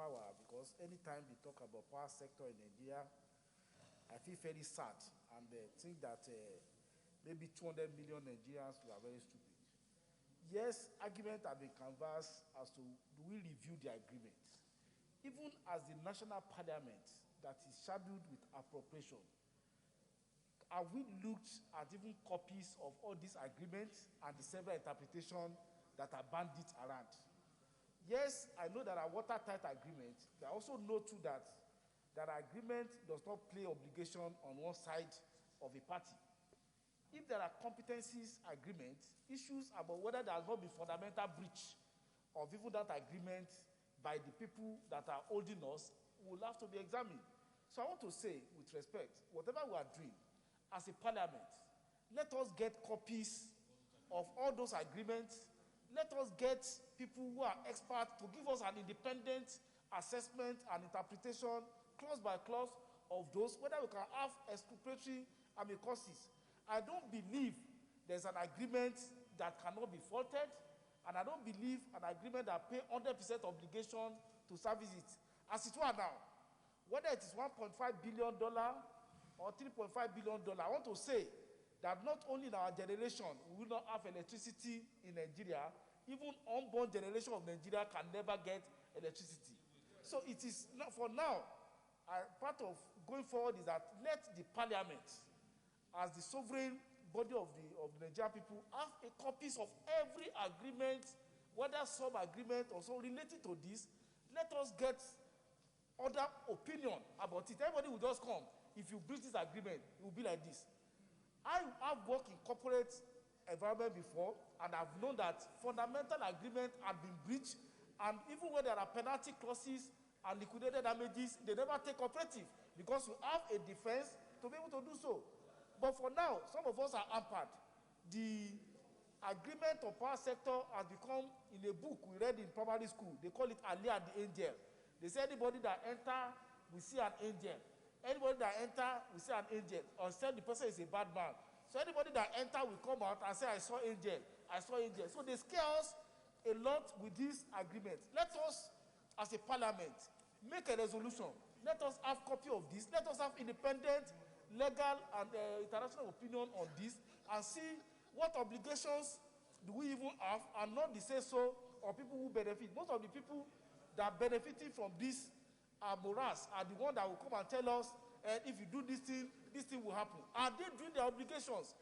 power, because anytime we talk about power sector in Nigeria, I feel very sad and think that maybe 200 million Nigerians were very stupid. Yes, arguments have been canvassed as to do we review the agreement. Even as the national parliament that is scheduled with appropriation, have we looked at even copies of all these agreements and the several interpretations that are bandied around? Yes, I know there are watertight agreements. I also know too that agreement does not play obligation on one side of a party. If there are competencies agreements, issues about whether there has not been fundamental breach of even that agreement by the people that are holding us will have to be examined. So I want to say, with respect, whatever we are doing as a parliament, let us get copies of all those agreements. Let us get people who are experts to give us an independent assessment and interpretation, clause by clause, of those, whether we can have exculpatory causes. I don't believe there's an agreement that cannot be faulted, and I don't believe an agreement that pay 100% obligation to service it. As it were now, whether it is $1.5 billion or $3.5 billion, I want to say that not only in our generation we will not have electricity in Nigeria, even unborn generation of Nigeria can never get electricity. So it is not for now. Part of going forward is that let the parliament, as the sovereign body of the Nigerian people, have a copies of every agreement, whether sub-agreement or so related to this. Let us get other opinion about it. Everybody will just come. If you breach this agreement, it will be like this. I have worked in corporate environment before, and I've known that fundamental agreement have been breached, and even when there are penalty clauses and liquidated damages, they never take cooperative because we have a defense to be able to do so. But for now, some of us are hampered. The agreement of power sector has become, in a book we read in primary school, they call it Aliyah the Angel. They say anybody that enter, we see an angel. Anybody that enter, we see an angel. Or say the person is a bad man. So anybody that enter will come out and say, I saw angel, I saw angel. So they scare us a lot with this agreement. Let us, as a parliament, make a resolution. Let us have copy of this. Let us have independent, legal, and international opinion on this, and see what obligations do we even have, and not the say-so of people who benefit. Most of the people that are benefiting from this morass are the ones that will come and tell us, if you do this thing will happen. Are they doing their obligations?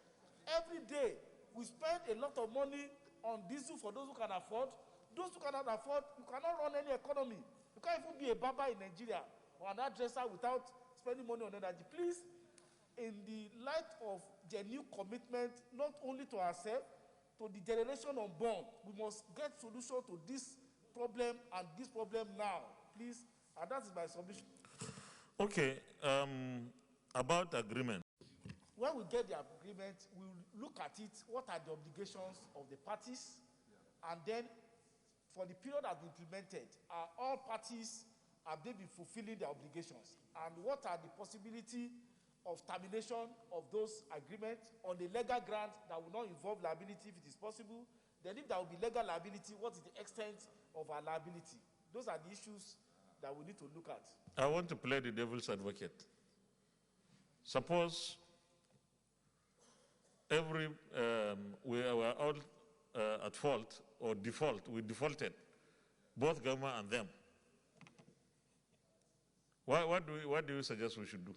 Every day, we spend a lot of money on diesel for those who can afford. Those who cannot afford, you cannot run any economy. You can't even be a barber in Nigeria or an hairdresser without spending money on energy. Please, in the light of genuine commitment, not only to ourselves, to the generation unborn, we must get solution to this problem and this problem now. Please, and that is my submission. Okay, about agreement. When we get the agreement, we will look at it, what are the obligations of the parties, and then for the period that is implemented, are all parties, have they been fulfilling their obligations? And what are the possibility of termination of those agreements on the legal ground that will not involve liability if it is possible? Then if there will be legal liability, what is the extent of our liability? Those are the issues that we need to look at. I want to play the devil's advocate. Suppose we were all at fault or we defaulted, both government and them. What do you suggest we should do?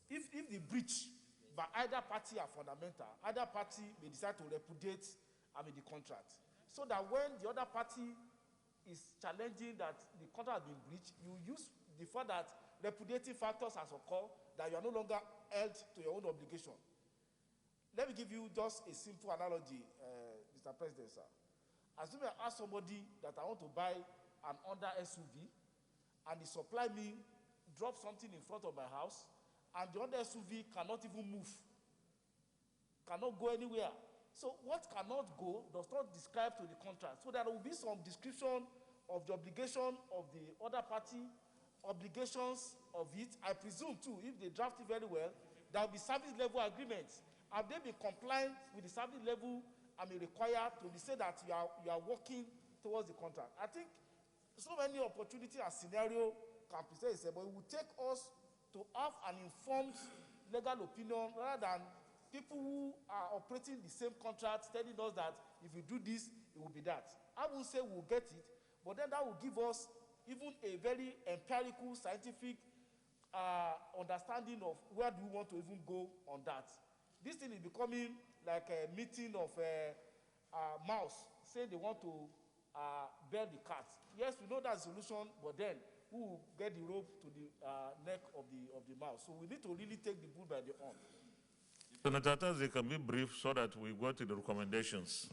If the breach by either party are fundamental, either party may decide to repudiate the contract. So that when the other party is challenging that the contract has been breached, you use the fact that repudiating factors has occurred, that you are no longer held to your own obligation. Let me give you just a simple analogy, Mr. President, sir. Assume I ask somebody that I want to buy an Honda SUV, and they supply me, drop something in front of my house, and the Honda SUV cannot even move, cannot go anywhere. So what cannot go does not describe to the contract. So there will be some description of the obligation of the other party, obligations of it. I presume too, if they draft it very well, there will be service level agreements. Have they been compliant with the service level required to say that you are working towards the contract? I think so many opportunities and scenario can present itself, but it will take us to have an informed legal opinion rather than people who are operating the same contract telling us that if you do this, it will be that. I will say we'll get it, but then that will give us even a very empirical, scientific understanding of where do we want to even go on that. This thing is becoming like a meeting of mouse saying they want to bear the cat. Yes, we know that's the solution, but then who will get the rope to the neck of the mouse? So we need to really take the bull by the horn. Senator Tazi, can be brief so that we go to the recommendations.